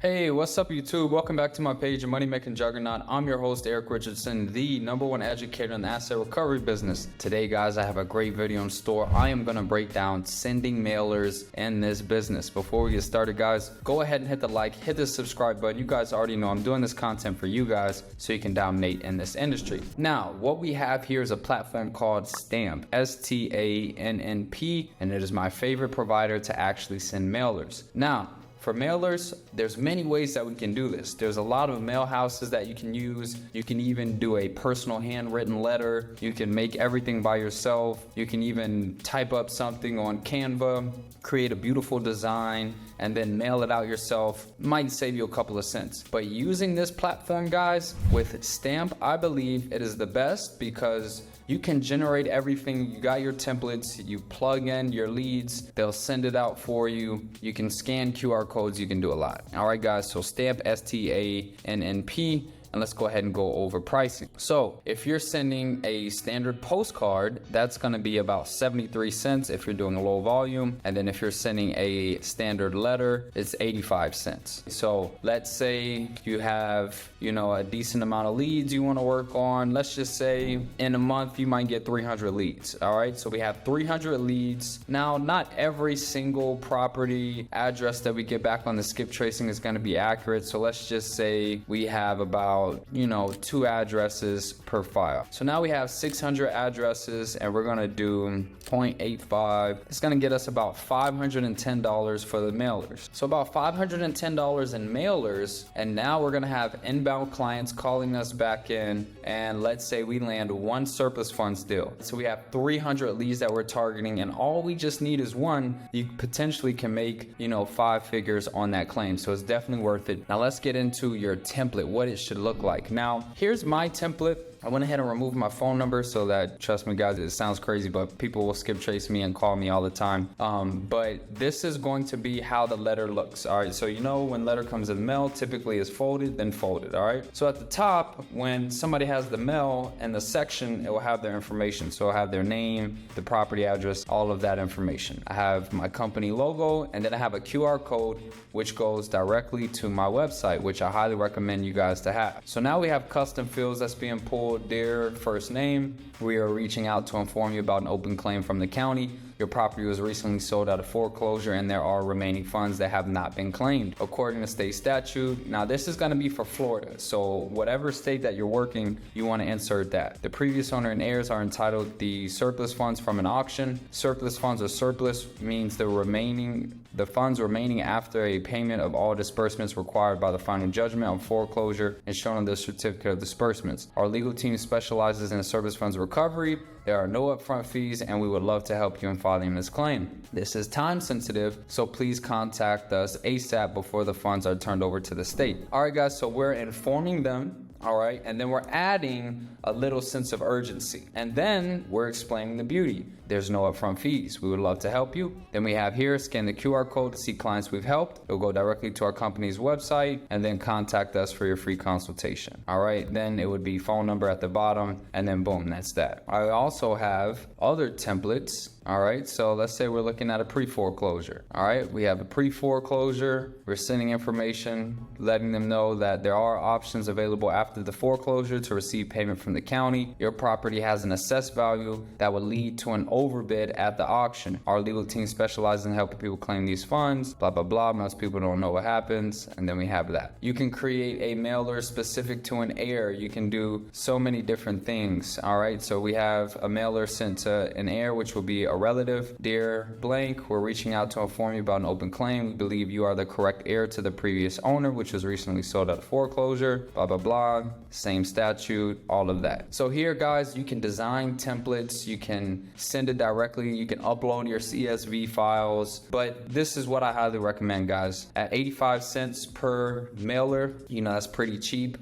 Hey, what's up YouTube? Welcome back to my page of Money Making Juggernaut. I'm your host Eric Richardson, the #1 educator in the asset recovery business. Today guys, I have a great video in store. I am going to break down sending mailers in this business. Before we get started guys, go ahead and hit the like, hit the subscribe button. You guys already know I'm doing this content for you guys so you can dominate in this industry. Now, what we have here is a platform called Stamp, STANNP, and it is my favorite provider to actually send mailers. Now, for mailers, there's many ways that we can do this. There's a lot of mail houses that you can use. You can even do a personal handwritten letter. You can make everything by yourself. You can even type up something on Canva, create a beautiful design, and then mail it out yourself. Might save you a couple of cents. But using this platform, guys, with Stamp, I believe it is the best because you can generate everything. You got your templates, you plug in your leads, they'll send it out for you. You can scan QR codes, you can do a lot. All right, guys, so Stamp, STANNP. And let's go ahead and go over pricing. So if you're sending a standard postcard, that's going to be about 73 cents if you're doing a low volume. And then if you're sending a standard letter, it's 85 cents. So let's say you have, a decent amount of leads you want to work on. Let's just say in a month, you might get 300 leads. All right. So we have 300 leads. Now, not every single property address that we get back on the skip tracing is going to be accurate. So let's just say we have about 2 addresses per file. So now we have 600 addresses and we're gonna do 0.85. It's gonna get us about $510 for the mailers. So about $510 in mailers, and now we're gonna have inbound clients calling us back in, and let's say we land one surplus funds deal. So we have 300 leads that we're targeting, and all we just need is one. You potentially can make 5 figures on that claim, so it's definitely worth it. Now let's get into your template, what it should look like. Now, here's my template. I went ahead and removed my phone number so that, trust me guys, it sounds crazy, but people will skip trace me and call me all the time. But this is going to be how the letter looks. All right, so when letter comes in the mail, typically is folded, then folded, all right? So at the top, when somebody has the mail and the section, it will have their information. So I'll have their name, the property address, all of that information. I have my company logo, and then I have a QR code, which goes directly to my website, which I highly recommend you guys to have. So now we have custom fields that's being pulled. Dear first name, we are reaching out to inform you about an open claim from the county. Your property was recently sold out of foreclosure and there are remaining funds that have not been claimed according to state statute. Now this is going to be for Florida, so whatever state that you're working, you want to insert that. The previous owner and heirs are entitled the surplus funds from an auction. Surplus funds or surplus means the funds remaining after a payment of all disbursements required by the final judgment on foreclosure and shown on the certificate of disbursements. Our legal team specializes in surplus funds recovery. There are no upfront fees, and we would love to help you in filing this claim. This is time sensitive, so please contact us ASAP before the funds are turned over to the state. All right, guys, so we're informing them. All right, and then we're adding a little sense of urgency, and then we're explaining the beauty. There's no upfront fees. We would love to help you. Then we have here, scan the QR code to see clients we've helped. It'll go directly to our company's website, and then contact us for your free consultation. All right, then it would be phone number at the bottom, and then boom, that's that. I also have other templates. All right, so let's say we're looking at a pre-foreclosure. All right, we have a pre-foreclosure. We're sending information, letting them know that there are options available after the foreclosure to receive payment from the county. Your property has an assessed value that would lead to an overbid at the auction. Our legal team specializes in helping people claim these funds, blah, blah, blah. Most people don't know what happens, and then we have that. You can create a mailer specific to an heir. You can do so many different things. All right, so we have a mailer sent to an heir, which will be a relative. Dear blank, we're reaching out to inform you about an open claim. We believe you are the correct heir to the previous owner, which was recently sold out of foreclosure, blah, blah, blah. Same statute, all of that. So here, guys, you can design templates. You can send it directly. You can upload your CSV files. But this is what I highly recommend, guys. At 85 cents per mailer, that's pretty cheap.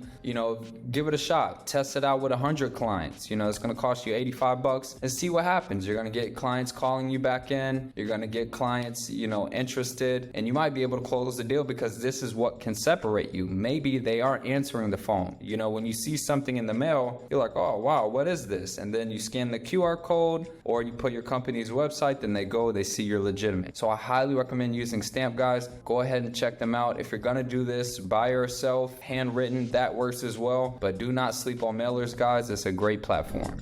Give it a shot. Test it out with 100 clients. It's going to cost you 85 bucks and see what happens. You're going to get clients calling you back in. You're going to get clients, interested, and you might be able to close the deal because this is what can separate you. Maybe they aren't answering the phone. When you see something in the mail, you're like, oh, wow, what is this? And then you scan the QR code or you put your company's website, then they see you're legitimate. So I highly recommend using Stamp, guys. Go ahead and check them out. If you're gonna do this by yourself, handwritten, that works as well. But do not sleep on mailers, guys. It's a great platform.